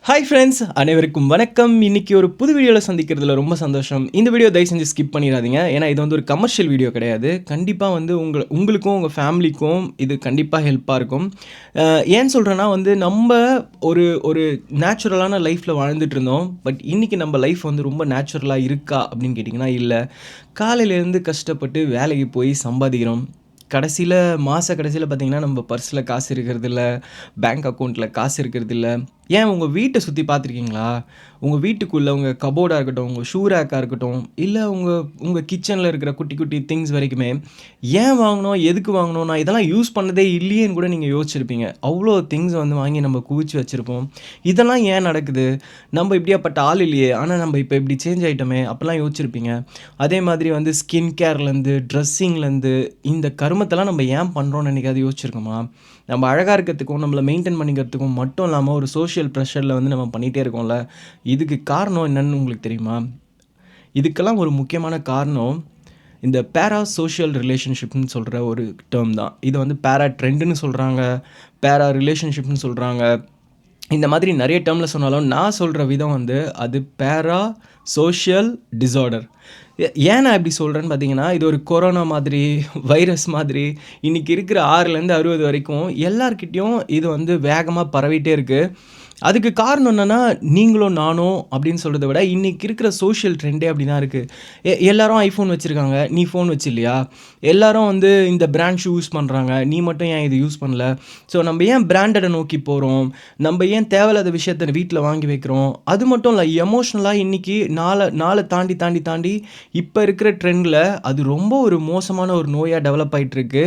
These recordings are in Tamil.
ஹாய் ஃப்ரெண்ட்ஸ், அனைவருக்கும் வணக்கம். இன்றைக்கி ஒரு புது வீடியோவில் சந்திக்கிறதுல ரொம்ப சந்தோஷம். இந்த வீடியோ தயவு செஞ்சு ஸ்கிப் பண்ணிடாதீங்க. ஏன்னா இது வந்து ஒரு கமர்ஷியல் வீடியோ கிடையாது. கண்டிப்பாக வந்து உங்களுக்கும் உங்கள் ஃபேமிலிக்கும் இது கண்டிப்பாக ஹெல்ப்பாக இருக்கும். ஏன்னு சொல்கிறேன்னா வந்து நம்ம ஒரு ஒரு நேச்சுரலான லைஃப்பில் வாழ்ந்துட்டு இருந்தோம். பட் இன்றைக்கி நம்ம லைஃப் வந்து ரொம்ப நேச்சுரலாக இருக்கா அப்படின்னு கேட்டிங்கன்னா இல்லை. காலையிலேருந்து கஷ்டப்பட்டு வேலைக்கு போய் சம்பாதிக்கிறோம். மாத கடைசியில் பார்த்திங்கன்னா நம்ம பர்ஸில் காசு இருக்கிறதில்ல, பேங்க் அக்கௌண்ட்டில் காசு இருக்கிறதில்ல. ஏன் உங்கள் வீட்டை சுற்றி பார்த்துருக்கீங்களா? உங்கள் வீட்டுக்குள்ளே உங்கள் கபோர்டாக இருக்கட்டும், உங்கள் ஷூ ரேக்காக இருக்கட்டும், இல்லை உங்கள் கிச்சனில் இருக்கிற குட்டி குட்டி திங்ஸ் வரைக்குமே ஏன் வாங்கினோம், எதுக்கு வாங்கினோம், நான் இதெல்லாம் யூஸ் பண்ணதே இல்லையேன்னு கூட நீங்கள் யோசிச்சிருப்பீங்க. அவ்வளோ திங்ஸ் வந்து வாங்கி நம்ம குவிச்சு வச்சுருப்போம். இதெல்லாம் ஏன் நடக்குது? நம்ம இப்படியாப்பட்ட ஆள் இல்லையே, ஆனால் நம்ம இப்போ இப்படி சேஞ்ச் ஆகிட்டோமே அப்படிலாம் யோசிச்சிருப்பீங்க. அதே மாதிரி வந்து ஸ்கின் கேர்லேருந்து ட்ரெஸ்ஸிங்லேருந்து இந்த கருமத்தெல்லாம் நம்ம ஏன் பண்ணுறோன்னு என்னைக்காவது யோசிச்சிருக்கோமா? நம்ம அழகாக இருக்கிறதுக்கும் நம்மளை மெயின்டைன் பண்ணிக்கிறதுக்கும் மட்டும் இல்லாமல் ஒரு சோஷியல் ப்ரெஷரில் வந்து நம்ம பண்ணிகிட்டே இருக்கோம்ல. இதுக்கு காரணம் என்னன்னு உங்களுக்கு தெரியுமா? இதுக்கெல்லாம் ஒரு முக்கியமான காரணம் இந்த பேரா சோஷியல் ரிலேஷன்ஷிப்னு சொல்கிற ஒரு டேர்ம் தான். இதை வந்து பேரா ட்ரெண்டுன்னு சொல்கிறாங்க, பேரா ரிலேஷன்ஷிப்னு சொல்கிறாங்க. இந்த மாதிரி நிறைய டேர்மில் சொன்னாலும் நான் சொல்கிற விதம் வந்து அது பேரா சோஷியல் டிஸார்டர். ஏன் நான் இப்படி சொல்கிறேன்னு பார்த்தீங்கன்னா, இது ஒரு கொரோனா மாதிரி, வைரஸ் மாதிரி இன்றைக்கி இருக்கிற 6லேருந்து 60 வரைக்கும் எல்லார்கிட்டேயும் இது வந்து வேகமாக பரவிட்டே இருக்குது. அதுக்கு காரணம் என்னென்னா, நீங்களும் நானும் அப்படின்னு சொல்கிறத விட இன்றைக்கி இருக்கிற சோஷியல் ட்ரெண்டே அப்படி தான் இருக்குது. எல்லோரும் ஐஃபோன் வச்சுருக்காங்க, நீ ஃபோன் வச்சில்லையா? எல்லோரும் வந்து இந்த பிராண்ட் ஷூ யூஸ் பண்ணுறாங்க, நீ மட்டும் ஏன் இது யூஸ் பண்ணல? ஸோ நம்ம ஏன் பிராண்டடை நோக்கி போகிறோம்? நம்ம ஏன் தேவையில்லாத விஷயத்த வீட்டில் வாங்கி வைக்கிறோம்? அது மட்டும் இல்லை, எமோஷ்னலாக இன்றைக்கி நாளை தாண்டி தாண்டி தாண்டி இப்போ இருக்கிற ட்ரெண்டில் அது ரொம்ப ஒரு மோசமான ஒரு நோயாக டெவலப் ஆகிட்டுருக்கு.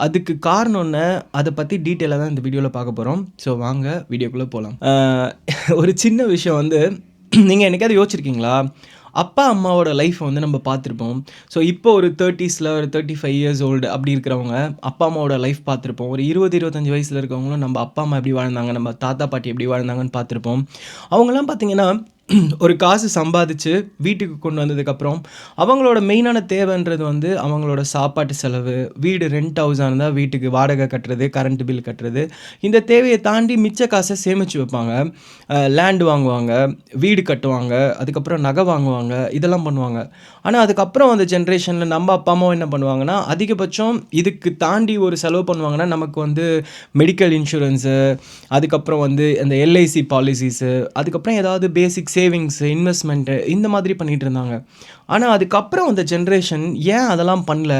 அதுக்கு காரணம் என்ன? அதை பற்றி டீட்டெயிலாக தான் இந்த வீடியோவில் பார்க்க போகிறோம். ஸோ வாங்க வீடியோக்குள்ளே போகலாம். ஒரு சின்ன விஷயம் வந்து நீங்கள் என்னைக்காவது யோசிச்சிருக்கீங்களா? அப்பா அம்மாவோட லைஃப்பை வந்து நம்ம பார்த்துருப்போம். ஸோ இப்போ ஒரு 30ஸில் ஒரு 35 இயர்ஸ் ஓல்டு அப்படி இருக்கிறவங்க அப்பா அம்மாவோட லைஃப் பார்த்துருப்போம். ஒரு 20-25 வயசில் இருக்கவங்களும் நம்ம அப்பா அம்மா எப்படி வாழ்ந்தாங்க, நம்ம தாத்தா பாட்டி எப்படி வாழ்ந்தாங்கன்னு பார்த்துருப்போம். அவங்களாம் பார்த்திங்கன்னா ஒரு காசு சம்பாதிச்சு வீட்டுக்கு கொண்டு வந்ததுக்கப்புறம் அவங்களோட மெயினான தேவைன்றது வந்து அவங்களோட சாப்பாட்டு செலவு, வீடு ரெண்ட் ஹவுஸாக இருந்தால் வீட்டுக்கு வாடகை கட்டுறது, கரண்ட் பில் கட்டுறது, இந்த தேவையை தாண்டி மிச்ச காசை சேமித்து வைப்பாங்க. லேண்டு வாங்குவாங்க, வீடு கட்டுவாங்க, அதுக்கப்புறம் நகை வாங்குவாங்க, இதெல்லாம் பண்ணுவாங்க. ஆனால் அதுக்கப்புறம் அந்த ஜென்ரேஷனில் நம்ம அப்பா அம்மாவும் என்ன பண்ணுவாங்கன்னா, அதிகபட்சம் இதுக்கு தாண்டி ஒரு செலவு பண்ணுவாங்கன்னா, நமக்கு வந்து மெடிக்கல் இன்சூரன்ஸு, அதுக்கப்புறம் வந்து அந்த எல்ஐசி பாலிசிஸு, அதுக்கப்புறம் ஏதாவது பேசிக் சேவிங்ஸு, இன்வெஸ்ட்மெண்ட்டு இந்த மாதிரி பண்ணிகிட்டு இருந்தாங்க. ஆனால் அதுக்கப்புறம் அந்த ஜென்ரேஷன் ஏன் அதெல்லாம் பண்ணல?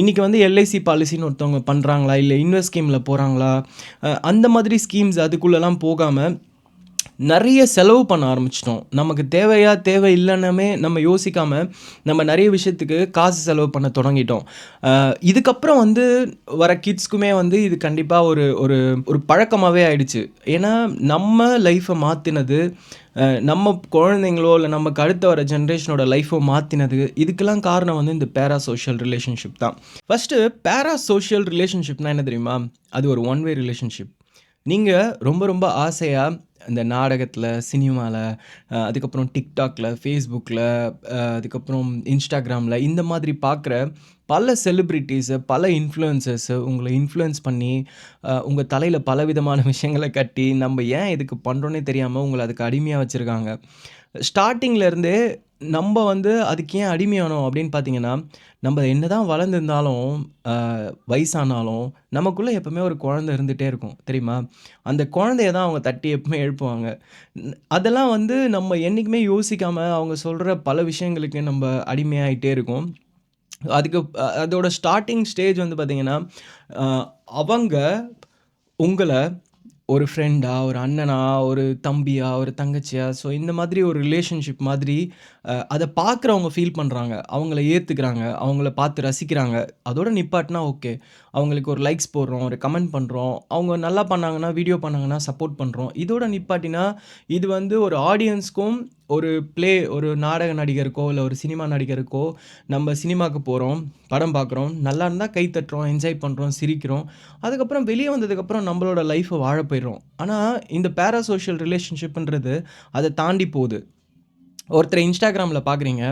இன்றைக்கி வந்து எல்ஐசி பாலிசின்னு ஒருத்தவங்க பண்ணுறாங்களா, இல்லை இன்வெஸ்ட் ஸ்கீமில் போகிறாங்களா, அந்த மாதிரி ஸ்கீம்ஸ் அதுக்குள்ளெல்லாம் போகாமல் நிறைய செலவு பண்ண ஆரம்பிச்சிட்டோம். நமக்கு தேவை இல்லைன்னே நம்ம யோசிக்காமல் நம்ம நிறைய விஷயத்துக்கு காசு செலவு பண்ண தொடங்கிட்டோம். இதுக்கப்புறம் வந்து வர கிட்ஸ்க்குமே வந்து இது கண்டிப்பாக ஒரு ஒரு ஒரு பழக்கமாகவே ஆயிடுச்சு. ஏன்னா நம்ம லைஃப்பை மாற்றினது, நம்ம குழந்தைங்களோ இல்லை நமக்கு அடுத்து வர ஜென்ரேஷனோட லைஃப்பை மாற்றினது, இதுக்கெல்லாம் காரணம் வந்து இந்த பேரா சோஷியல் ரிலேஷன்ஷிப் தான். ஃபஸ்ட்டு பேரா சோஷியல் ரிலேஷன்ஷிப்னால் என்ன தெரியுமா? அது ஒரு ஒன் வே ரிலேஷன்ஷிப். நீங்கள் ரொம்ப ரொம்ப ஆசையாக இந்த நாடகத்தில், சினிமாவில், அதுக்கப்புறம் டிக்டாக்ல, ஃபேஸ்புக்கில், அதுக்கப்புறம் இன்ஸ்டாகிராமில் இந்த மாதிரி பார்க்குற பல செலிப்ரிட்டிஸு, பல இன்ஃப்ளூயன்சர்ஸு உங்களை இன்ஃப்ளூயன்ஸ் பண்ணி உங்கள் தலையில் பலவிதமான விஷயங்களை கட்டி நம்ம ஏன் இதுக்கு பண்ணுறோன்னே தெரியாமல் உங்களை அதுக்கு அடிமையாக வச்சுருக்காங்க. ஸ்டார்டிங்லேருந்தே நம்ம வந்து அதுக்கு ஏன் அடிமையானோம் அப்படின்னு பார்த்தீங்கன்னா, நம்ம என்ன தான் வளர்ந்துருந்தாலும், வயசானாலும் நமக்குள்ளே எப்போவுமே ஒரு குழந்தை இருந்துகிட்டே இருக்கும் தெரியுமா? அந்த குழந்தைய தான் அவங்க தட்டி எப்பவுமே எழுப்புவாங்க. அதெல்லாம் வந்து நம்ம என்றைக்குமே யோசிக்காமல் அவங்க சொல்கிற பல விஷயங்களுக்கு நம்ம அடிமையாகிட்டே இருக்கோம். அதோட ஸ்டார்ட்டிங் ஸ்டேஜ் வந்து பார்த்திங்கன்னா, அவங்க உங்களை ஒரு ஃப்ரெண்டா, ஒரு அண்ணனா, ஒரு தம்பியா, ஒரு தங்கச்சியா, ஸோ இந்த மாதிரி ஒரு ரிலேஷன்ஷிப் மாதிரி அதை பார்க்குறவங்க ஃபீல் பண்ணுறாங்க. அவங்கள ஏற்றுக்கிறாங்க, அவங்கள பார்த்து ரசிக்கிறாங்க. அதோட நிப்பாட்டினா ஓகே. அவங்களுக்கு ஒரு லைக்ஸ் போடுறோம், ஒரு கமெண்ட் பண்ணுறோம், அவங்க நல்லா பண்ணாங்கன்னா, வீடியோ பண்ணாங்கன்னா சப்போர்ட் பண்ணுறோம். இதோட நிப்பாட்டினா இது வந்து ஒரு ஆடியன்ஸ்க்கும் ஒரு நாடக நடிகருக்கோ, இல்லை ஒரு சினிமா நடிகருக்கோ நம்ம சினிமாவுக்கு போகிறோம், படம் பார்க்குறோம், நல்லா இருந்தால் கை தட்டுறோம், என்ஜாய் பண்ணுறோம், சிரிக்கிறோம். அதுக்கப்புறம் வெளியே வந்ததுக்கப்புறம் நம்மளோட லைஃப்பை வாழ போயிடுறோம். ஆனால் இந்த பேரா சோஷியல் ரிலேஷன்ஷிப்ன்றது அதை தாண்டி போகுது. ஒருத்தரை இன்ஸ்டாகிராமில் பார்க்குறீங்க,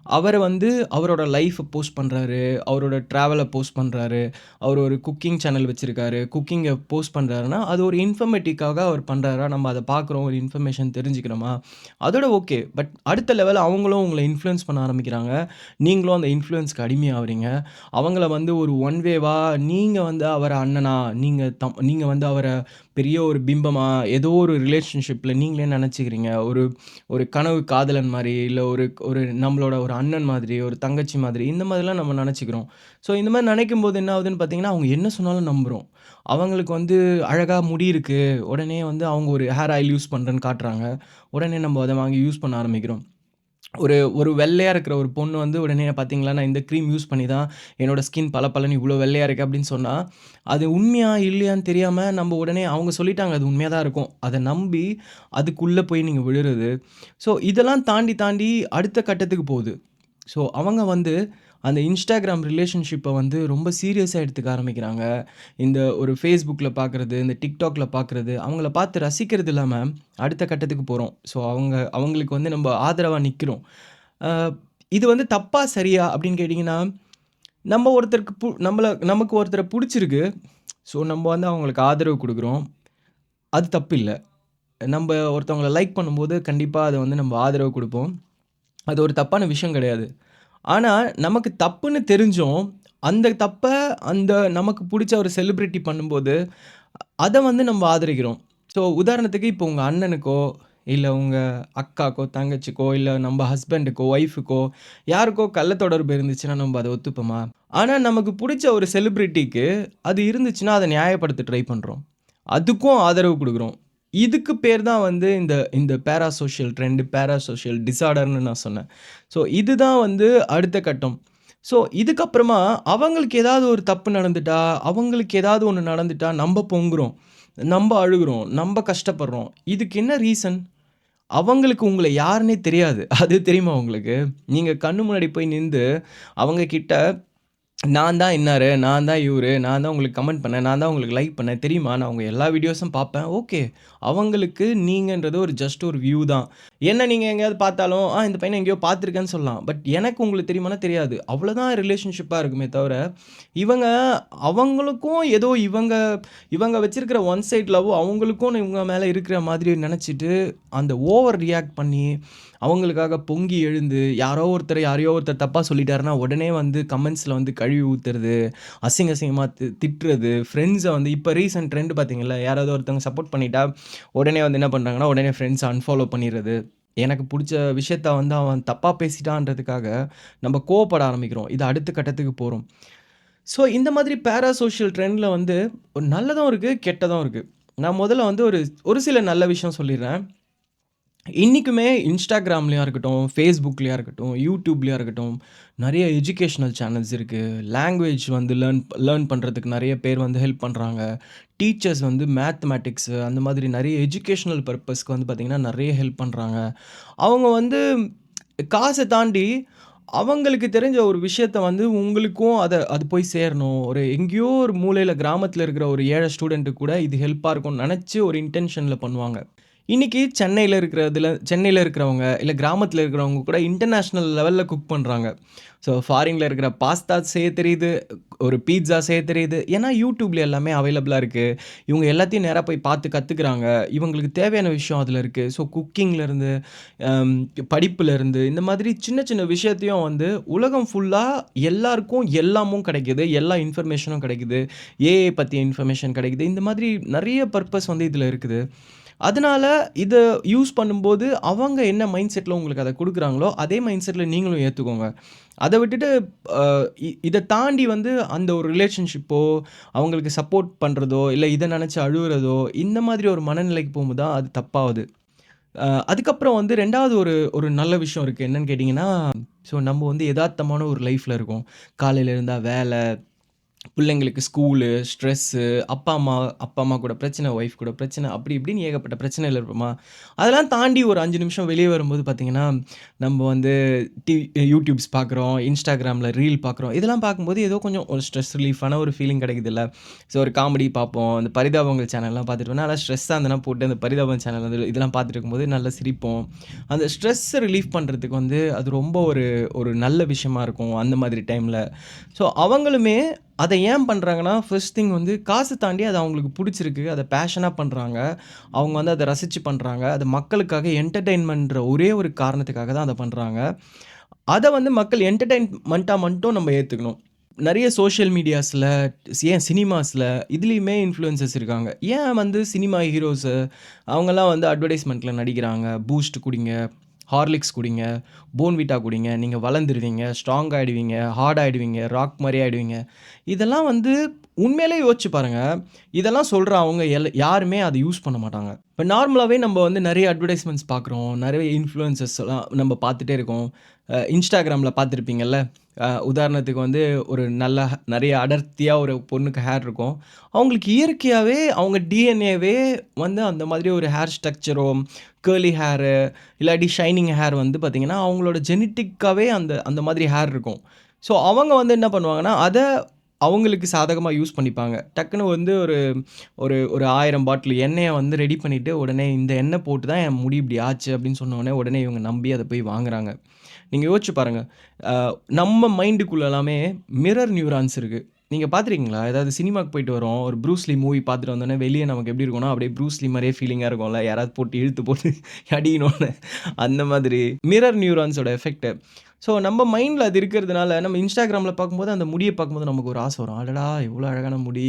அவர வந்து அவரோட லைஃப்ப போஸ்ட் பண்றாரு. அவரோட ட்ராவல போஸ்ட் பண்றாரு. அவர் ஒரு குக்கிங் சேனல் வச்சிருக்காரு. குக்கிங்க போஸ்ட் பண்றாருன்னா, அது ஒரு இன்ஃபர்மேட்டிவ்க்காக அவர் பண்றாரா? நம்ம அத பார்க்குறோம். ஒரு இன்ஃபர்மேஷன் தெரிஞ்சுக்கிறோமா? அதோட ஓகே. பட் அடுத்த லெவல் அவங்களும் உங்கள இன்ஃப்ளூயன்ஸ் பண்ண ஆரம்பிக்கிறாங்க. நீங்களும் அந்த இன்ஃப்ளூயன்ஸ்க்கு அடிமையாவுறீங்க. அவங்கள வந்து ஒரு ஒன் வேவா நீங்க வந்து அவர அண்ணனா, நீங்க வந்து அவர பெரிய ஒரு பிம்பமா, ஏதோ ஒரு ரிலேஷன்ஷிப்ல நீங்களே நெனச்சுக்கிறீங்க. ஒரு ஒரு கனவு காதலன் மாரி, இல்ல ஒரு ஒரு நம்மளோட ஒரு அண்ணன் மாதிரி, ஒரு தங்கச்சி மாதிரி, இந்த மாதிரிலாம் நம்ம நெனச்சுக்கிறோம். ஸோ இந்த மாரி நெனைக்கும்போது என்ன ஆகுதுன்னு பார்த்தீங்கன்னா, அவங்க என்ன சொன்னாலும் நம்புறோம். அவங்களுக்கு வந்து அழகா முடி இருக்கு. உடனே வந்து அவங்க ஒரு ஹேர் ஆயில் யூஸ் பண்றேன்னு காட்டுறாங்க. உடனே நம்ம அத வாங்கி யூஸ் பண்ண ஆரம்பிக்கிறோம். ஒரு ஒரு வெள்ளையா இருக்கிற ஒரு பொண்ணு வந்து உடனே பார்த்தீங்களா, நான் இந்த கிரீம் யூஸ் பண்ணி தான் என்னோட ஸ்கின் பளபளன்னு இவ்ளோ வெள்ளையா இருக்கு அப்படின்னு சொன்னா, அது உண்மையா இல்லையான்னு தெரியாம நம்ம உடனே அவங்க சொல்லிட்டாங்க அது உண்மையா தான் இருக்கும். அத நம்பி அதுக்குள்ள போய் நீங்க விழுறது. ஸோ இதெல்லாம் தாண்டி தாண்டி அடுத்த கட்டத்துக்கு போகுது. ஸோ அவங்க வந்து அந்த Instagram ரிலேஷன்ஷிப்ப வந்து ரொம்ப சீரியஸா எடுத்துக்க ஆரம்பிக்கிறாங்க. இந்த ஒரு Facebookல பார்க்குறது, இந்த TikTokல பார்க்குறது, அவங்கள பார்த்து ரசிக்கிறது இல்லாம, அடுத்த கட்டத்துக்கு போறோம். ஸோ அவங்களுக்கு வந்து நம்ம ஆதரவா நிக்கிறோம். அ இது வந்து தப்பா, சரியா அப்படின்னு கேட்டீங்கன்னா, நம்ம ஒருத்தருக்கு நமக்கு ஒருத்தர புடிச்சிருக்கு. ஸோ நம்ம வந்து அவங்களுக்கு ஆதரவு குடுக்குறோம். அது தப்பில்ல. நம்ப ஒருத்தவங்கள லைக் பண்ணும்போது, கண்டிப்பா அத வந்து நம்ம ஆதரவு குடுப்போம். அது ஒரு தப்பான விஷயம் கிடையாது. ஆனா, நமக்கு தப்புன்னு தெரிஞ்சும், அந்த தப்ப அந்த நமக்கு புடிச்ச ஒரு செலிபிரிட்டி பண்ணும்போது, அத வந்து நம்ம ஆதரிக்கிறோம். ஸோ உதாரணத்துக்கு இப்போ உங்க அண்ணனுக்கோ, இல்ல உங்க அக்காக்கோ, தங்கச்சிக்கோ, இல்ல நம்ம ஹஸ்பண்டுக்கோ, ஒய்ஃப்‌க்கோ யாருக்கோ கள்ள தொடர்பு இருந்துச்சுன்னா, நம்ம அத ஒத்துப்போமா? ஆனா, நமக்கு புடிச்ச ஒரு செலிபிரிட்டிக்கு அது இருந்துச்சுன்னா, அத நியாயப்படுத்த ட்ரை பண்றோம். அதுக்கும் ஆதரவு குடுக்குறோம். இதுக்கு பேர் தான் வந்து இந்த இந்த பேராசோஷியல் ட்ரெண்ட், பேராசோஷியல் டிஸார்டர்ன்னு நான் சொன்னேன். ஸோ இதுதான் வந்து அடுத்த கட்டம். ஸோ இதுக்கப்புறமா அவங்களுக்கு ஏதாவது ஒரு தப்பு நடந்துட்டா, அவங்களுக்கு ஏதாவது ஒண்ணு நடந்துட்டா நம்ப பொங்குறோம். நம்ப அழுகுறோம். நம்ப கஷ்டப்படுறோம். இதுக்கு என்ன ரீசன்? அவங்களுக்கு உங்கள யாருன்னே தெரியாது. அது தெரியுமா உங்களுக்கு? நீங்க கண்ணு முன்னாடி போய் நிந்து அவங்க கிட்ட நான் தான் இன்னாரு, நான் தான் இவரு, நான் தான் உங்களுக்கு கமெண்ட் பண்ணேன், நான் தான் உங்களுக்கு லைக் பண்ணேன். தெரியுமா? நான் உங்க எல்லா வீடியோஸும் பார்ப்பேன். ஓகே. அவங்களுக்கு நீங்கன்றது ஒரு ஜஸ்ட் ஒரு வியூ தான். என்ன நீங்க எங்கேயாவது பார்த்தாலும், இந்த பையன எங்கேயோ பார்த்துருக்கேன்னு சொல்லலாம். பட் எனக்கு உங்களுக்கு தெரியுமான்னா தெரியாது. அவ்வளோதான் ரிலேஷன்ஷிப்பா இருக்குமே தவிர, இவங்க அவங்களுக்கும் ஏதோ இவங்க இவங்க வச்சிருக்கிற ஒன் சைட் லவ் அவங்களுக்கும் இவங்க மேல இருக்கிற மாதிரி நெனச்சுட்டு, அந்த ஓவர் ரியாக்ட் பண்ணி, அவங்களுக்காக பொங்கி எழுந்து, யாரையோ ஒருத்தர் தப்பா சொல்லிட்டாருன்னா, உடனே வந்து கமெண்ட்ஸ்ல வந்து கழுவி ஊத்துறது, அசிங்கமா திட்டுறது, ஃப்ரெண்ட்ஸ வந்து இப்ப ரீசென்ட் ட்ரெண்ட் பார்த்தீங்கல்ல, யாராவது ஒருத்தவங்க சப்போர்ட் பண்ணிட்டா, உடனே வந்து என்ன பண்றாங்கன்னா, உடனே ஃப்ரெண்ட்ஸ அன்ஃபாலோ பண்ணிறது. எனக்கு புடிச்ச விஷயத்த வந்து அவன் தப்பா பேசிட்டான்றதுக்காக, நம்ம கோவப்பட ஆரம்பிக்கிறோம். இது அடுத்த கட்டத்துக்கு போறோம். ஸோ இந்த மாதிரி பேராசோஷியல் ட்ரெண்ட்ல வந்து ஒரு நல்லதும் இருக்கு, கெட்டதும் இருக்கு. நான் முதல்ல வந்து ஒரு ஒரு சில நல்ல விஷயம் சொல்லிர்றேன். இன்னைக்குமே Instagramலயா இருக்கட்டும், Facebookலயா இருக்கட்டும், YouTubeலயா இருக்கட்டும், நெறைய எஜுகேஷனல் சேனல்ஸ் இருக்கு. லாங்குவேஜ் வந்து லேர்ன் பண்றதுக்கு நெறைய பேர் வந்து ஹெல்ப் பண்றாங்க. டீச்சர்ஸ் வந்து மேத்தமேட்டிக்ஸ் அந்த மாதிரி நெறைய எஜுகேஷனல் பர்ப்பஸ்க்கு வந்து பார்த்தீங்கன்னா, நெறைய ஹெல்ப் பண்றாங்க. அவங்க வந்து காச தாண்டி அவங்களுக்கு தெரிஞ்ச ஒரு விஷயத்த வந்து உங்களுக்கும் அது போய் சேரணும். ஒரு எங்கேயோ ஒரு மூலையில கிராமத்தில இருக்கிற ஒரு ஏழை ஸ்டூடண்ட்டுக்கு கூட இது ஹெல்ப்பா இருக்கும்னு நெனச்சு ஒரு இன்டென்ஷன்ல பண்ணுவாங்க. இன்னைக்கு சென்னையில இருக்கிறவங்க, இல்ல கிராமத்தில இருக்கிறவங்க கூட இன்டர்நேஷனல் லெவல்ல குக் பண்றாங்க. ஸோ ஃபாரின்ல இருக்கிற பாஸ்தா செய்ய தெரியுது, ஒரு பீட்ஸா செய்ய தெரியுது. ஏன்னா YouTubeல எல்லாமே அவைலபிளா இருக்கு. இவங்க எல்லாத்தையும் நேரா போய் பார்த்து கத்துக்கிறாங்க. இவங்களுக்கு தேவையான விஷயம் அதில இருக்கு. ஸோ குக்கிங்லேருந்து, அம் படிப்புலேருந்து இந்த மாதிரி சின்ன சின்ன விஷயத்தையும் வந்து உலகம் ஃபுல்லா எல்லாருக்கும் எல்லாமும் கிடைக்குது. எல்லா இன்ஃபர்மேஷனும் கிடைக்குது. ஏஐ பத்திய இன்ஃபர்மேஷன் கிடைக்குது. இந்த மாதிரி நெறைய பர்ப்பஸ் வந்து இதில இருக்குது. அதனால இத யூஸ் பண்ணும்போது, அவங்க என்ன மைண்ட் செட்ல உங்களுக்கு அத குடுக்குறாங்களோ, அதே மைண்ட் செட்ல நீங்களும் ஏத்துக்கோங்க. அத விட்டுட்டு அ இத தாண்டி வந்து அந்த ஒரு ரிலேஷன்ஷிப்போ, அவங்களுக்கு சப்போர்ட் பண்றதோ, இல்ல இத நெனச்சு அழுவுறதோ, இந்த மாதிரி ஒரு மனநிலைக்கு போகும்போது தான் அது தப்பாவுது. அதுக்கப்புறம் வந்து 2வது ஒரு ஒரு நல்ல விஷயம் இருக்கு. என்னன்னு கேட்டீங்கன்னா, ஸோ நம்ம வந்து எதார்த்தமான ஒரு லைஃப்ல இருக்கோம். காலையில எழுந்தா வேல, பிள்ளைங்களுக்கு ஸ்கூலு, ஸ்ட்ரெஸ்ஸு, அப்பா, அம்மா கூட பிரச்சனை, ஒய்ஃப் கூட பிரச்சனை, அப்படி இப்படின்னு ஏகப்பட்ட பிரச்சனையில இருப்போமா, அதெல்லாம் தாண்டி ஒரு 5 நிமிஷம் வெளிய வரும்போது பார்த்தீங்கன்னா, நம்ம வந்து டி யூடியூப்ஸ் பார்க்குறோம், Instagramல ரீல் பார்க்குறோம். இதெல்லாம் பார்க்கும்போது ஏதோ கொஞ்சம் ஒரு ஸ்ட்ரெஸ் ரிலீஃபான ஒரு ஃபீலிங் கிடைக்குதுல்ல. ஸோ ஒரு காமெடி பார்ப்போம். இந்த பரிதாபங்கள் சேனல்லாம் பார்த்துட்டு நல்லா ஸ்ட்ரெஸ்ஸா இருந்தேன்னா போட்டு அந்த பரிதாபம் சேனல் வந்து இதெல்லாம் பார்த்துட்டு இருக்கும்போது நல்லா சிரிப்போம். அந்த ஸ்ட்ரெஸ்ஸ ரிலீஃப் பண்றதுக்கு வந்து அது ரொம்ப ஒரு ஒரு நல்ல விஷயமா இருக்கும் அந்த மாதிரி டைம்ல. ஸோ அவங்களுமே அத ஏன் பண்றாங்கன்னா, ஃபர்ஸ்ட் திங் வந்து காசு தாண்டி அது அவங்களுக்கு புடிச்சிருக்கு. அத பேஷனா பண்றாங்க. அவங்க வந்து அத ரசிச்சு பண்றாங்க. அது மக்களுக்காக என்டர்டெயின்மென்ட்ன்ற ஒரே ஒரு காரணத்துக்காக தான் அத பண்றாங்க. அத வந்து மக்கள் என்டர்டெயின்மென்ட்டா மட்டும் நம்ம ஏத்துக்கணும். நெறைய சோசியல் மீடியாஸ்ல, ஏன் சினிமாஸ்ல இதுலயுமே இன்ஃப்ளூயன்சர்ஸ் இருக்காங்க. ஏன் வந்து சினிமா ஹீரோஸு அவங்கலாம் வந்து அட்வர்டைஸ்மென்ட்ல நடிக்கிறாங்க. பூஸ்ட் குடிங்க, ஹார்லிக்ஸ் குடிங்க, போர்ன்விட்டா குடிங்க. நீங்க வளர்ந்துருவீங்க, ஸ்ட்ராங் ஆயிடுவீங்க, ஹார்ட் ஆயிடுவீங்க, ராக் மாரி ஆயிடுவீங்க. இதெல்லாம் வந்து உண்மையிலேயே யோசிச்சு பாருங்க. இதெல்லாம் சொல்ற அவங்க யாருமே அத யூஸ் பண்ண மாட்டாங்க. இப்ப நார்மலாவே நம்ம வந்து நெறைய அட்வர்டைஸ்மென்ட்ஸ் பார்க்குறோம். நெறைய இன்ஃப்ளூயன்சர்ஸ்லாம் நம்ம பார்த்துட்டே இருக்கோம். Instagramல பார்த்துருப்பீங்கல்ல. உதாரணத்துக்கு வந்து ஒரு நல்ல நெறைய அடர்த்தியா ஒரு பொண்ணுக்கு ஹேர் இருக்கும். அவங்களுக்கு இயற்கையாவே அவங்க டிஎன்ஏவே வந்து அந்த மாதிரி ஒரு ஹேர் ஸ்ட்ரக்சரோ, கர்லி ஹேரு இல்லாட்டி ஷைனிங் ஹேர் வந்து பார்த்தீங்கன்னா, அவங்களோட ஜெனடிக்காவே அந்த அந்த மாதிரி ஹேர் இருக்கும். ஸோ அவங்க வந்து என்ன பண்ணுவாங்கன்னா, அத அவங்களுக்கு சாதகமா யூஸ் பண்ணிப்பாங்க. டக்குனு வந்து ஒரு ஒரு ஒரு 1000 பாட்டில் எண்ணெய வந்து ரெடி பண்ணிட்டு, உடனே இந்த எண்ணெய் போட்டு தான் என் முடி இப்படி ஆச்சு அப்படின்னு சொன்னோனே, உடனே இவங்க நம்பி அத போய் வாங்குறாங்க. நீங்க யோசிச்சு பாருங்க. அ நம்ம மைண்டுக்குள்ள எல்லாமே மிரர் நியூரான்ஸ் இருக்கு. நீங்க பார்த்துருக்கீங்களா? ஏதாவது சினிமாக்கு போயிட்டு வரோம். ஒரு ப்ரூஸ் லீ மூவி பார்த்துட்டு வந்தோனே, வெளிய நமக்கு எப்படி இருக்கும்னா, அப்படியே ப்ரூஸ் லீ மாரியே ஃபீலிங்கா இருக்கும்ல. யாராவது போட்டு இழுத்து போட்டு அடிக்கணும்னு. அந்த மாதிரி மிரர் நியூரான்ஸோட எஃபெக்ட். ஸோ நம்ம மைண்ட்ல அது இருக்கிறதுனால, நம்ம Instagramல பார்க்கும்போது, அந்த முடிய பார்க்கும்போது நமக்கு ஒரு ஆசை வரும். அடடா! எவ்வளோ அழகான முடி.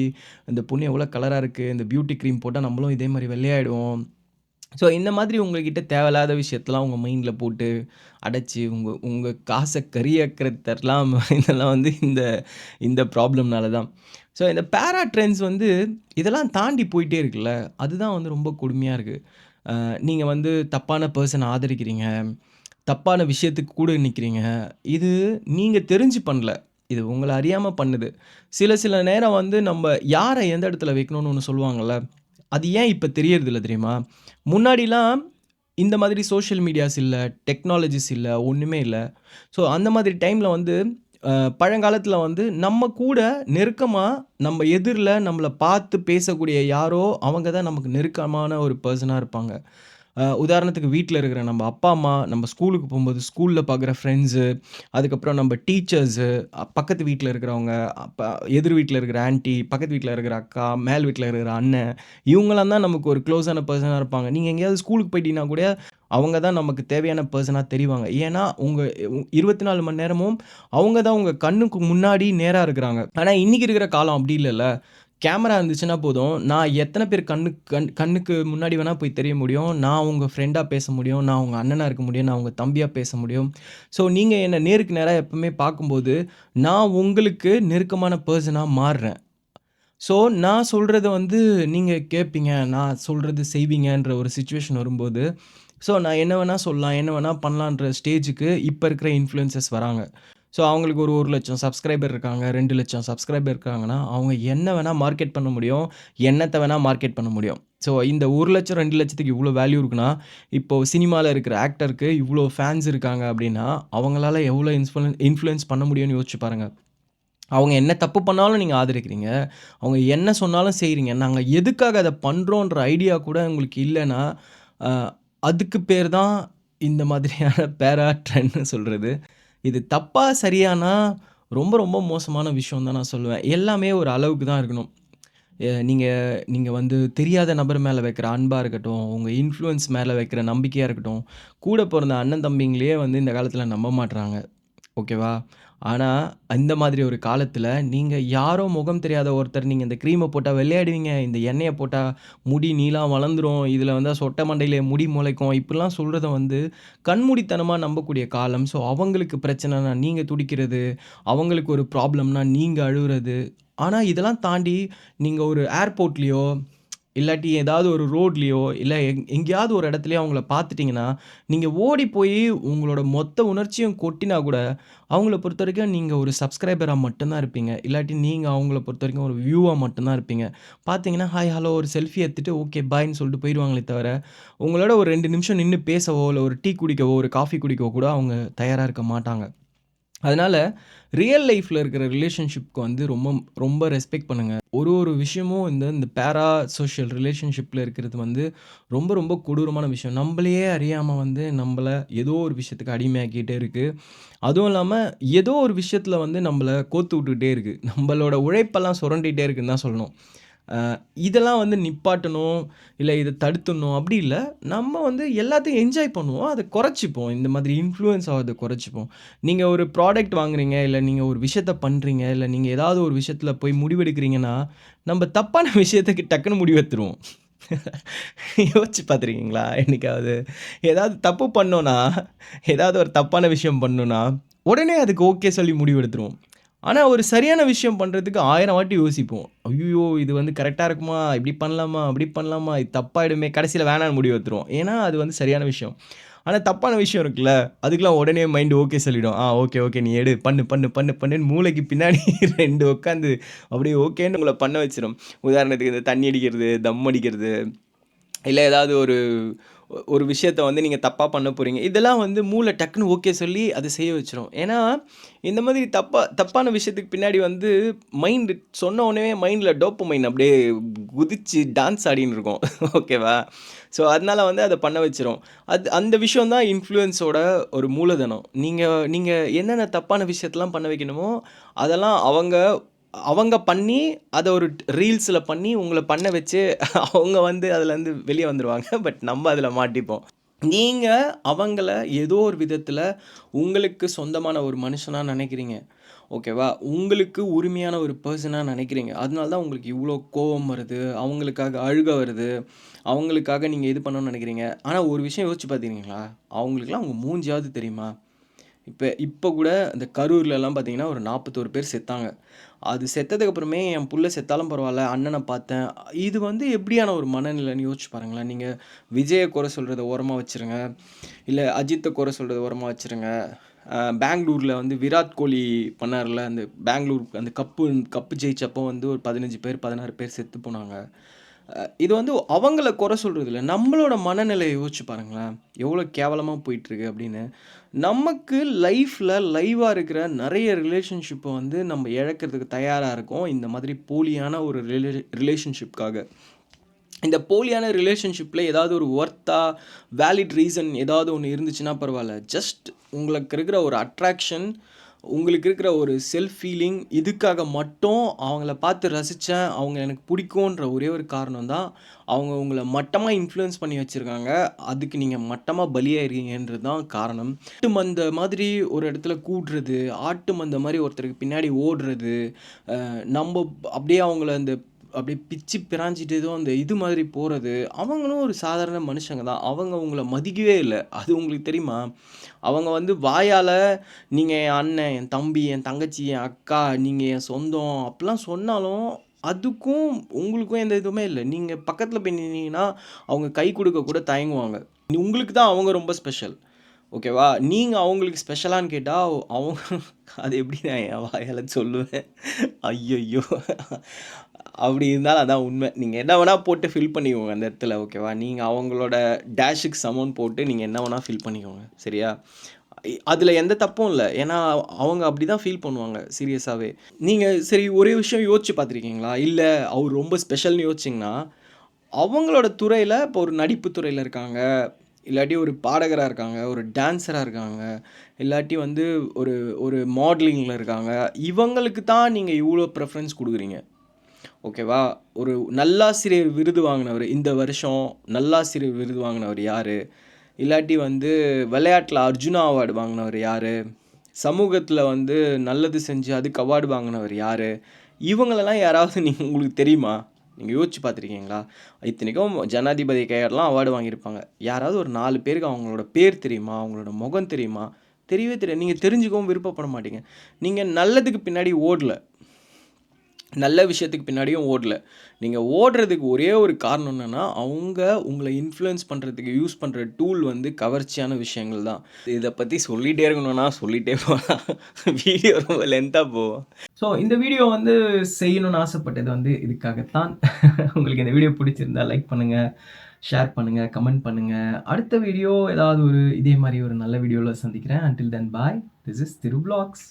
இந்த பொண்ணு எவ்வளோ கலரா இருக்கு. இந்த பியூட்டி கிரீம் போட்டா நம்மளும் இதே மாரி வெள்ளையாயிடுவோம். ஸோ இந்த மாதிரி உங்ககிட்ட தேவையில்லாத விஷயத்தலாம் உங்க மைண்ட்ல போட்டு அடைச்சு, உங்க உங்க காச கரியாக்குறதெல்லாம் இதெல்லாம் வந்து இந்த இந்த ப்ராப்ளம்னால தான். ஸோ இந்த பேரா ட்ரெண்ட்ஸ் வந்து இதெல்லாம் தாண்டி போயிட்டே இருக்குல்ல, அதுதான் வந்து ரொம்ப கொடுமையா இருக்கு. நீங்க வந்து தப்பான பெர்சன ஆதரிக்கிறீங்க. தப்பான விஷயத்துக்கு கூட நிக்கிறீங்க. இது நீங்க தெரிஞ்சு பண்ணல. இது உங்கள அறியாம பண்ணுது. சில சில நேரம் வந்து நம்ப யார எந்த இடத்துல வைக்கணும்னு ஒண்ணு சொல்லுவாங்கல்ல. அது ஏன் இப்ப தெரியறதில்ல தெரியுமா? முன்னாடிலாம் இந்த மாதிரி சோசியல் மீடியாஸ் இல்ல, டெக்னாலஜிஸ் இல்ல, ஒண்ணுமே இல்ல. ஸோ அந்த மாதிரி டைம்ல வந்து பழங்காலத்தில வந்து நம்ம கூட நெருக்கமா, நம்ம எதிர்ல நம்மள பார்த்து பேசக்கூடிய யாரோ, அவங்க தான் நமக்கு நெருக்கமான ஒரு பெர்சனா இருப்பாங்க. உதாரணத்துக்கு வீட்ல இருக்கிற நம்ம அப்பா, அம்மா, நம்ம ஸ்கூலுக்கு போம்போது ஸ்கூல்ல பார்க்குற ஃப்ரெண்ட்ஸு, அதுக்கப்புறம் நம்ம டீச்சர்ஸு, பக்கத்து வீட்ல இருக்கிறவங்க, எதிர் வீட்ல இருக்கிற ஆன்டி, பக்கத்து வீட்ல இருக்கிற அக்கா, மேல் வீட்ல இருக்கிற அண்ணன், இவங்கலாம் தான் நமக்கு ஒரு க்ளோஸான பெர்சனா இருப்பாங்க. நீங்க எங்கேயாவது ஸ்கூலுக்கு போயிட்டீங்கன்னா கூட, அவங்க தான் நமக்கு தேவையான பெர்சனா தெரிவாங்க. ஏன்னா, உங்க 24 மணி நேரமும் அவங்க தான் உங்க கண்ணுக்கு முன்னாடி நேரா இருக்கிறாங்க. ஆனா, இன்னைக்கு இருக்கிற காலம் அப்படி இல்லல்ல. கேமரா இருந்துச்சுன்னா போதும். நான் எத்தன பேர் கண்ணுக்கு முன்னாடி வேணா போய் தெரிய முடியும். நான் உங்க ஃப்ரெண்டா பேச முடியும். நான் உங்க அண்ணனா இருக்க முடியும். நான் உங்க தம்பியா பேச முடியும். ஸோ நீங்க என்ன நேருக்கு நேரா எப்பவுமே பார்க்கும்போது, நான் உங்களுக்கு நெருக்கமான பெர்சனா மாறுறேன். ஸோ நான் சொல்றத வந்து நீங்க கேட்பீங்க. நான் சொல்றது செய்வீங்கன்ற ஒரு சிச்சுவேஷன் வரும்போது, ஸோ நான் என்ன வேணா சொல்லலாம், என்ன வேணா பண்ணலான்ற ஸ்டேஜுக்கு இப்ப இருக்கிற இன்ஃப்ளூயன்சர்ஸ் வராங்க. ஸோ அவங்களுக்கு ஒரு 1,00,000 சப்ஸ்கிரைபர் இருக்காங்க, 2,00,000 சப்ஸ்கிரைபர் இருக்காங்கன்னா, அவங்க என்ன வேணா மார்க்கெட் பண்ண முடியும். என்னத்த வேணா மார்க்கெட் பண்ண முடியும். ஸோ இந்த 1,00,000 2,00,000க்கு இவ்ளோ வேல்யூ இருக்குன்னா, இப்போ சினிமால இருக்கிற ஆக்டருக்கு இவ்ளோ ஃபேன்ஸ் இருக்காங்க அப்டின்னா, அவங்களால எவ்ளோ இன்ஃப்ளூயன்ஸ் பண்ண முடியும்னு யோசிச்சு பாருங்க. அவங்க என்ன தப்பு பண்ணாலும் நீங்க ஆதரிக்கிறீங்க. அவங்க என்ன சொன்னாலும் செய்றீங்க. நாங்க எதுக்காக அத பண்றோன்ற ஐடியா கூட உங்களுக்கு இல்லன்னா, அ அதுக்கு பேர் தான் இந்த மாதிரியான பேரா ட்ரெண்ட்ன்னு சொல்றது. இது தப்பா, சரியானா ரொம்ப ரொம்ப மோசமான விஷயம் தான் நான் சொல்லுவேன். எல்லாமே ஒரு அளவுக்கு தான் இருக்கணும். நீங்க நீங்க வந்து தெரியாத நபர் மேல வைக்கிற அன்பா இருக்கட்டும், உங்க இன்ஃப்ளூயன்ஸ் மேல வைக்கிற நம்பிக்கையா இருக்கட்டும், கூட பொறந்த அண்ணன் தம்பிங்களயே வந்து இந்த காலத்தில நம்ப மாட்றாங்க. ஓகேவா? ஆனா, அந்த மாதிரி ஒரு காலத்தில, நீங்க யாரோ முகம் தெரியாத ஒருத்தர், நீங்க இந்த கிரீம போட்டா வெள்ளையாடுவீங்க, இந்த எண்ணெய போட்டா முடி நீளம் வளர்ந்துரும், இதில வந்து சொட்டை மண்டையில முடி முளைக்கும், இப்படிலாம் சொல்றத வந்து கண்மூடித்தனமா நம்பக்கூடிய காலம். ஸோ, அவங்களுக்கு பிரச்சனைனா நீங்க துடிக்கிறது, அவங்களுக்கு ஒரு ப்ராப்ளம்னா நீங்க அழுவுறது. ஆனா, இதெல்லாம் தாண்டி நீங்க ஒரு ஏர்போர்ட்லயோ, இல்லாட்டி ஏதாவது ஒரு ரோட்லயோ, இல்ல எங்கேயாவது ஒரு இடத்துலயோ அவங்கள பார்த்துட்டீங்கன்னா, நீங்க ஓடி போய் உங்களோட மொத்த உணர்ச்சியும் கொட்டினா கூட, அவங்கள பொறுத்தவரைக்கும் நீங்க ஒரு சப்ஸ்கிரைபரா மட்டும் தான் இருப்பீங்க. இல்லாட்டி நீங்க அவங்கள பொறுத்தவரைக்கும் ஒரு வியூவா மட்டும் தான் இருப்பீங்க. பார்த்தீங்கன்னா, ஹாய், ஹலோ ஒரு செல்ஃபி எடுத்துட்டு ஓகே பாய்ன்னு சொல்லிட்டு போயிருவாங்களே தவிர, உங்களோட ஒரு 2 நிமிஷம் நின்னு பேசவோ, இல்ல ஒரு டீ குடிக்கவோ, ஒரு காஃபி குடிக்கவோ கூட அவங்க தயாரா இருக்க மாட்டாங்க. அதனால ரியல் லைஃப்ல இருக்கிற ரிலேஷன்ஷிப்க்கு வந்து ரொம்ப ரொம்ப ரெஸ்பெக்ட் பண்ணுங்க. ஒரு ஒரு விஷயமும் இந்த பேரா சோஷியல் ரிலேஷன்ஷிப்ல இருக்கிறது வந்து ரொம்ப ரொம்ப கொடூரமான விஷயம். நம்பளையே அறியாம வந்து நம்பள ஏதோ ஒரு விஷயத்துக்கு அடிமையாக்கிட்டே இருக்கு. அதுவும் இல்லாம ஏதோ ஒரு விஷயத்துல வந்து நம்பள கோத்து விட்டுக்கிட்டே இருக்கு. நம்பளோட உழைப்பெல்லாம் சுரண்டிட்டே இருக்குன்னு தான் சொல்லணும். அ இதெல்லாம் வந்து நிப்பாட்டணும், இல்ல இத தடுத்துடணும் அப்படி இல்ல. நம்ம வந்து எல்லாத்தையும் என்ஜாய் பண்ணுவோம். அத குறைச்சுப்போம். இந்த மாதிரி இன்ஃப்ளூயன்ஸ் ஆவறத குறைச்சுப்போம். நீங்க ஒரு ப்ராடக்ட் வாங்குறீங்க, இல்ல நீங்க ஒரு விஷயத்த பண்றீங்க, இல்ல நீங்க ஏதாவது ஒரு விஷயத்துல போய் முடிவெடுக்கிறீங்கன்னா, நம்ப தப்பான விஷயத்துக்கு டக்குனு முடிவெடுத்துருவோம். யோசிச்சு பார்த்துருக்கீங்களா? என்னைக்காவது? ஏதாவது தப்பு பண்ணோம்னா, ஏதாவது ஒரு தப்பான விஷயம் பண்ணோம்னா, உடனே அதுக்கு ஓகே சொல்லி முடிவெடுத்துருவோம். ஆனா, ஒரு சரியான விஷயம் பண்றதுக்கு 1000 வாட்டி யோசிப்போம். ஐய்யயோ! இது வந்து கரெக்ட்டா இருக்குமா? இப்படி பண்ணலாமா? அப்படி பண்ணலாமா? இது தப்பாயிடுமே! கடைசியில வேணான்னு முடிவு எடுத்துருவோம். ஏன்னா, அது வந்து சரியான விஷயம். ஆனா, தப்பான விஷயம் இருக்குல்ல, அதுக்கெல்லாம் உடனே மைண்ட் ஓகே சொல்லிடும். Okay, okay. நீ எடு. பண்ணு, பண்ணு, பண்ணு, பண்ணுன்னு மூளைக்கு பின்னாடி 2 உட்காந்து அப்படியே ஓகேன்னு உங்கள பண்ண வச்சுரும். உதாரணத்துக்கு இந்த தண்ணி அடிக்கிறது, தம் அடிக்கிறது, இல்ல ஏதாவது ஒரு ஒரு விஷயத்த வந்து நீங்க தப்பா பண்ண போறீங்க. இதெல்லாம் வந்து மூளை டக்குனு ஓகே சொல்லி அத செய்ய வச்சுரும். ஏன்னா, இந்த மாதிரி தப்பான விஷயத்துக்கு பின்னாடி வந்து மைண்ட் சொன்ன உடனே மைண்ட்ல டோப்பமைன் அப்படியே குதிச்சு டான்ஸ் ஆடின்னு இருக்கும். ஓகேவா? ஸோ, அதனால வந்து அத பண்ண வச்சுரும். அந்த விஷயம் தான் இன்ஃப்ளூயன்ஸோட ஒரு மூலதனம். நீங்க நீங்க என்னென்ன தப்பான விஷயத்தலாம் பண்ண வைக்கணுமோ, அதெல்லாம் அவங்க அவங்க பண்ணி, அத ஒரு ரீல்ஸ்ல பண்ணி உங்கள பண்ண வச்சு, அவங்க வந்து அதுலருந்து வெளிய வந்துருவாங்க. பட் நம்ம அதுல மாட்டிப்போம். நீங்க அவங்கள ஏதோ ஒரு விதத்துல உங்களுக்கு சொந்தமான ஒரு மனுஷனா நெனைக்கிறீங்க. ஓகேவா? உங்களுக்கு உரிமையான ஒரு பெர்சனா நெனைக்கிறீங்க. அதனால தான் உங்களுக்கு இவ்ளோ கோவம் வருது. அவங்களுக்காக அழுக வருது. அவங்களுக்காக நீங்க இது பண்ணணும்னு நெனைக்கிறீங்க. ஆனா ஒரு விஷயம் யோசிச்சு பார்த்துருக்கீங்களா? அவங்களுக்கெல்லாம் உங்க மூஞ்சியாவது தெரியுமா? இப்ப கூட இந்த கரூர்லலாம் பார்த்தீங்கன்னா, ஒரு 41 பேர் செத்தாங்க. அது செத்ததுக்கு அப்புறமே என் புள்ள செத்தாலும் பரவால்ல, அண்ணன பார்த்தேன். இது வந்து எப்படியான ஒரு மனநிலைன்னு யோசிச்சு பாருங்களேன். நீங்க விஜய குறை சொல்றத ஓரமா வச்சுருங்க. இல்ல அஜித்த குறை சொல்றத ஓரமா வச்சுருங்க. பெங்களூர்ல வந்து விராட் கோலி பண்ணார்ல, அந்த பெங்களூர் அந்த கப்பு ஜெயிச்சப்போ வந்து ஒரு 15 பேர், 16 பேர் செத்து போனாங்க. இது வந்து அவங்கள குறை சொல்றது இல்ல. நம்மளோட மனநிலைய யோசிச்சு பாருங்களேன். எவ்வளோ கேவலமா போயிட்டுருக்கு அப்படின்னு. நமக்கு லைஃப்ல லைவா இருக்கிற நெறைய ரிலேஷன்ஷிப்ப வந்து நம்ம இழக்கிறதுக்கு தயாரா இருக்கோம். இந்த மாதிரி போலியான ஒரு ரிலேஷன்ஷிப்காக. இந்த போலியான ரிலேஷன்ஷிப்ல ஏதாவது ஒரு வேலிட் ரீசன் ஏதாவது ஒண்ணு இருந்துச்சுன்னா பரவால்ல. ஜஸ்ட் உங்களுக்கு இருக்கிற ஒரு அட்ராக்ஷன், உங்களுக்கு இருக்கிற ஒரு செல்ஃப் ஃபீலிங் இதுக்காக மட்டும் அவங்கள பார்த்து ரசிச்சேன், அவங்க எனக்கு பிடிக்குன்ற ஒரே ஒரு காரணம் தான், அவங்க உங்கள மட்டமா இன்ஃப்ளூயன்ஸ் பண்ணி வச்சிருக்காங்க. அதுக்கு நீங்க மட்டமா பலியாயிருக்கீங்கன்றது தான் காரணம். ஆட்டு மந்த மாதிரி ஒரு இடத்துல கூடுறது, ஆட்டு மந்த மாரி ஒருத்தருக்கு பின்னாடி ஓடுறது, நம்ப அப்படியே அவங்கள அந்த அப்படியே பிச்சு பிராஞ்சிட்டு ஏதோ அந்த இது மாதிரி போறது, அவங்களும் ஒரு சாதாரண மனுஷங்க தான். அவங்க உங்கள மதிக்கவே இல்ல. அது உங்களுக்கு தெரியுமா? அவங்க வந்து வாயால, "நீங்க என் அண்ணன், என் தம்பி, என் தங்கச்சி, என் அக்கா, நீங்க என் சொந்தம்" அப்படிலாம் சொன்னாலும், அதுக்கும் உங்களுக்கும் எந்த இதுவுமே இல்ல. நீங்க பக்கத்துல போய் நின்னீங்கன்னா, அவங்க கை குடுக்க கூட தயங்குவாங்க. உங்களுக்கு தான் அவங்க ரொம்ப ஸ்பெஷல். ஓகேவா? நீங்க அவங்களுக்கு ஸ்பெஷலான்னு கேட்டா, அவங்க அது எப்படி நான் என் வாயால சொல்லுவேன்? ஐய்யய்யோ! அப்படி இருந்தாலும் அதான் உண்மை. நீங்க என்ன வேணா போட்டு ஃபில் பண்ணிக்கோங்க அந்த இடத்துல. ஓகேவா? நீங்க அவங்களோட டேஷுக்கு சமம்ன்னு போட்டு நீங்க என்ன வேணா ஃபில் பண்ணிக்கோங்க. சரியா? அதுல எந்த தப்பும் இல்ல. ஏன்னா, அவங்க அப்படிதான் ஃபீல் பண்ணுவாங்க சீரியஸாவே. நீங்க சரி ஒரே விஷயம் யோசிச்சு பார்த்துருக்கீங்களா? இல்ல அவர் ரொம்ப ஸ்பெஷல்ன்னு யோசிச்சீங்கன்னா, அவங்களோட துறையில இப்போ ஒரு நடிப்பு துறையில இருக்காங்க. இல்லாட்டி ஒரு பாடகரா இருக்காங்க. ஒரு டான்ஸரா இருக்காங்க. இல்லாட்டி வந்து ஒரு ஒரு மாடலிங்ல இருக்காங்க. இவங்களுக்கு தான் நீங்க இவ்ளோ ப்ரிஃபரன்ஸ் குடுக்குறீங்க. ஓகேவா? ஒரு நல்லாசிரியர் விருது வாங்குனவரு, இந்த வருஷம் நல்லாசிரியர் விருது வாங்குனவரு யாரு? இல்லாட்டி வந்து விளையாட்டுல அர்ஜுனா அவார்டு வாங்குனவரு யாரு? சமூகத்துல வந்து நல்லது செஞ்சு அதுக்கு அவார்டு வாங்குனவரு யாரு? இவங்களெல்லாம் யாராவது உங்களுக்கு தெரியுமா? நீங்க யோசிச்சு பார்த்துருக்கீங்களா? இத்தனைக்கும் ஜனாதிபதி கையாடலாம் அவார்டு வாங்கியிருப்பாங்க. யாராவது ஒரு 4 பேருக்கு அவங்களோட பேர் தெரியுமா? அவங்களோட முகம் தெரியுமா? தெரியவே தெரியாது. நீங்க தெரிஞ்சுக்கவும் விருப்பப்பட மாட்டீங்க. நீங்க நல்லதுக்கு பின்னாடி ஓடல. நல்ல விஷயத்துக்கு பின்னாடியும் ஓடல. நீங்க ஓடுறதுக்கு ஒரே ஒரு காரணம் என்னன்னா, அவங்க உங்கள இன்ஃப்ளூயன்ஸ் பண்றதுக்கு யூஸ் பண்ற டூல் வந்து கவர்ச்சியான விஷயங்கள் தான். இத பத்தி சொல்லிட்டே இருக்கணும்னா சொல்லிட்டே போலாம். வீடியோ ரொம்ப லென்த்தா போகும். ஸோ இந்த வீடியோ வந்து செய்யணும்னு ஆசைப்பட்டது வந்து இதுக்காகத்தான். உங்களுக்கு இந்த வீடியோ பிடிச்சிருந்தா லைக் பண்ணுங்க, ஷேர் பண்ணுங்க, கமெண்ட் பண்ணுங்க. அடுத்த வீடியோ ஏதாவது ஒரு இதே மாரி ஒரு நல்ல வீடியோல சந்திக்கிறேன். Until then bye. This is Thiru vlogs.